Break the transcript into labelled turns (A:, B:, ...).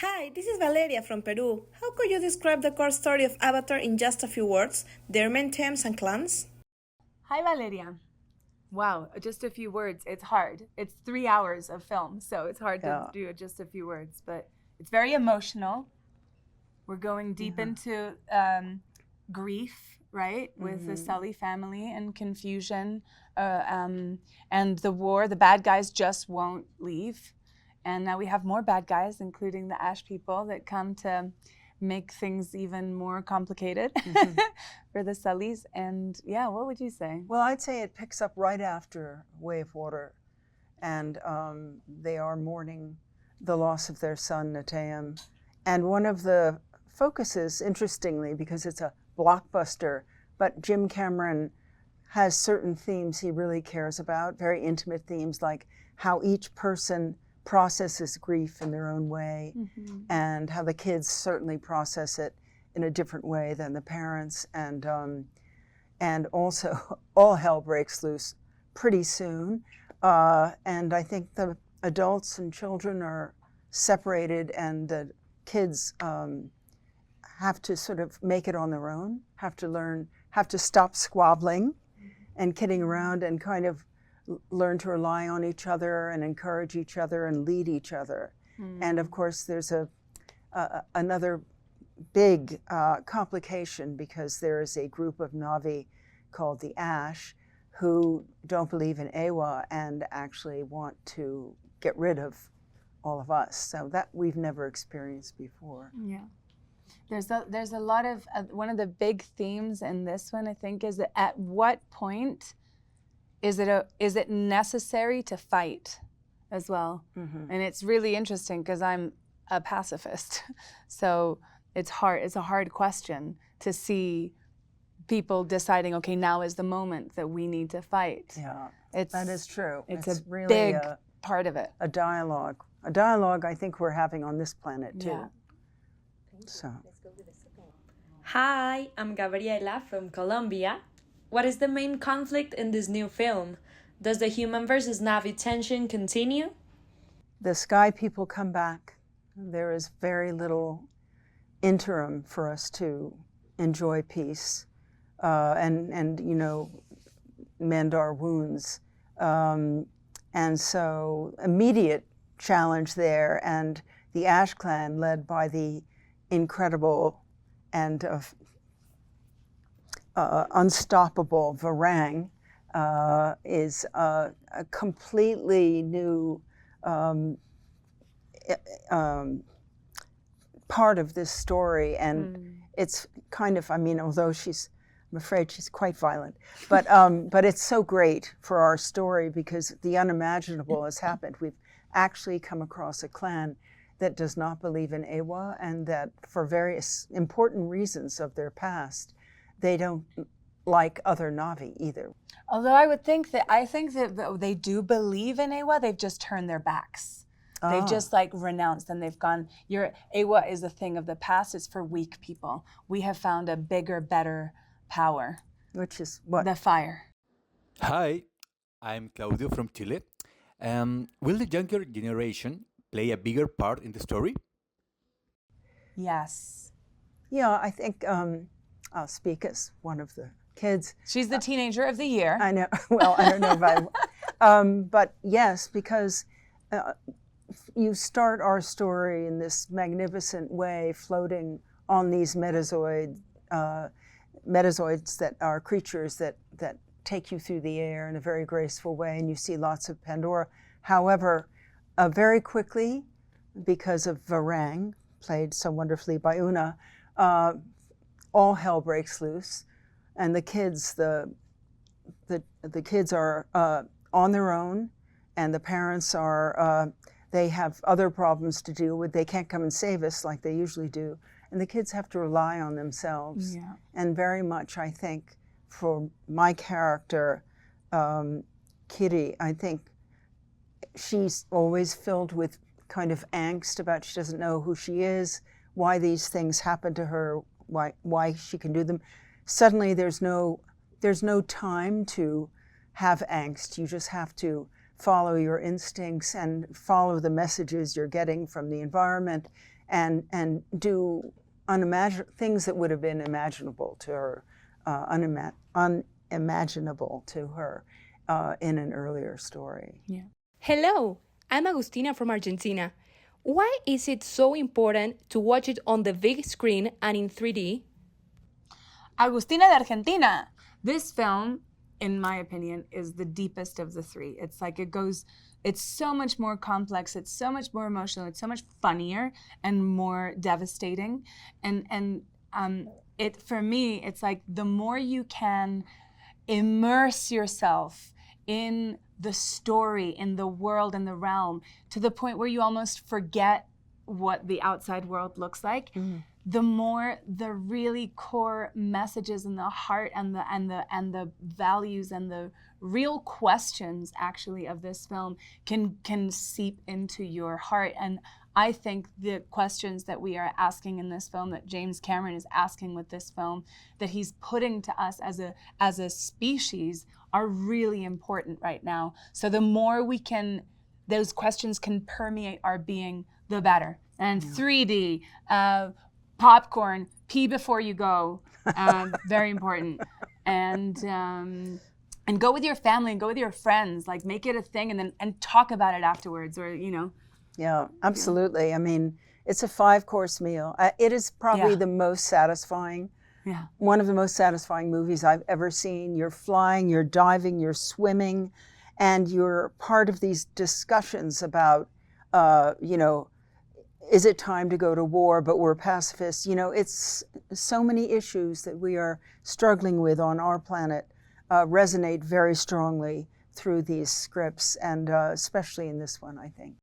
A: Hi, this is Valeria from Peru. How could you describe the core story of Avatar in just a few words, their main themes and clans?
B: Hi, Valeria. Wow, just a few words. It's hard. It's 3 hours of film, so it's hard to do just a few words, but it's very emotional. We're going deep into grief, right, with the Sully family and confusion, and the war. The bad guys just won't leave. And now we have more bad guys, including the Ash people, that come to make things even more complicated for the Sullys. And yeah, what would you say?
C: Well, I'd say it picks up right after Way of Water, and they are mourning the loss of their son, Natayam. And one of the focuses, interestingly, because it's a blockbuster, but Jim Cameron has certain themes he really cares about, very intimate themes, like how each person processes grief in their own way, and how the kids certainly process it in a different way than the parents, and also all hell breaks loose pretty soon, and I think the adults and children are separated, and the kids have to sort of make it on their own, have to stop squabbling and kidding around, and kind of learn to rely on each other and encourage each other and lead each other. And of course, there's another big complication, because there is a group of Na'vi called the Ash who don't believe in Ewa and actually want to get rid of all of us. So that we've never experienced before.
B: Yeah. There's a lot of, one of the big themes in this one, I think, is that at what point is it necessary to fight as well? And it's really interesting because I'm a pacifist, so it's a hard question to see people deciding, okay, now is the moment that we need to fight.
C: Yeah,
B: that
C: is true.
B: It's a
C: really
B: big part of it.
C: A dialogue I think we're having on this planet too.
B: Yeah.
C: So.
D: Hi, I'm Gabriela from Colombia. What is the main conflict in this new film? Does the human versus Na'vi tension continue?
C: The sky people come back. There is very little interim for us to enjoy peace and mend our wounds. And so immediate challenge there, and the Ash clan, led by the incredible and unstoppable Varang, is a completely new part of this story, and it's kind of, although I'm afraid she's quite violent, but it's so great for our story because the unimaginable has happened. We've actually come across a clan that does not believe in Ewa, and that for various important reasons of their past, they don't like other Na'vi either.
B: Although I think that they do believe in Ewa, they've just turned their backs. They've just renounced, and they've gone, Ewa is a thing of the past, it's for weak people. We have found a bigger, better power.
C: Which is what?
B: The fire.
E: Hi, I'm Claudio from Chile. Will the younger generation play a bigger part in the story?
B: Yes.
C: Yeah, I think I'll speak as one of the kids.
B: She's the teenager of the year.
C: I know. Well, I don't know if I, but yes, because you start our story in this magnificent way, floating on these metazoids that are creatures that take you through the air in a very graceful way, and you see lots of Pandora. However, very quickly, because of Varang, played so wonderfully by Una, all hell breaks loose, and the kids are on their own, and the parents are they have other problems to deal with. They can't come and save us like they usually do, and the kids have to rely on themselves.
B: Yeah.
C: And very much, I think, for my character, Kiri, I think she's always filled with kind of angst about, she doesn't know who she is, why these things happen to her, why she can do them. Suddenly there's no time to have angst. You just have to follow your instincts and follow the messages you're getting from the environment, and do things that would have been imaginable to her, unimaginable to her in an earlier story.
B: Yeah.
F: Hello, I'm Agustina from Argentina. Why is it so important to watch it on the big screen and in 3D?
B: Agustina de Argentina. This film, in my opinion, is the deepest of the three. It's like it's so much more complex, it's so much more emotional, it's so much funnier and more devastating. And it, for me, it's like the more you can immerse yourself in the story, in the world, in the realm, to the point where you almost forget what the outside world looks like, the more the really core messages in the heart and the values and the real questions actually of this film can seep into your heart. And I think the questions that we are asking in this film, that James Cameron is asking with this film, that he's putting to us as a species, are really important right now. So the more those questions can permeate our being, the better. And 3D, popcorn, pee before you go, very important. And go with your family and go with your friends, like make it a thing, and talk about it afterwards, or
C: Yeah, absolutely. I mean, it's a 5-course meal. It is probably the most satisfying.
B: Yeah. One
C: of the most satisfying movies I've ever seen. You're flying, you're diving, you're swimming, and you're part of these discussions about, is it time to go to war, but we're pacifists? It's so many issues that we are struggling with on our planet resonate very strongly through these scripts, and especially in this one, I think.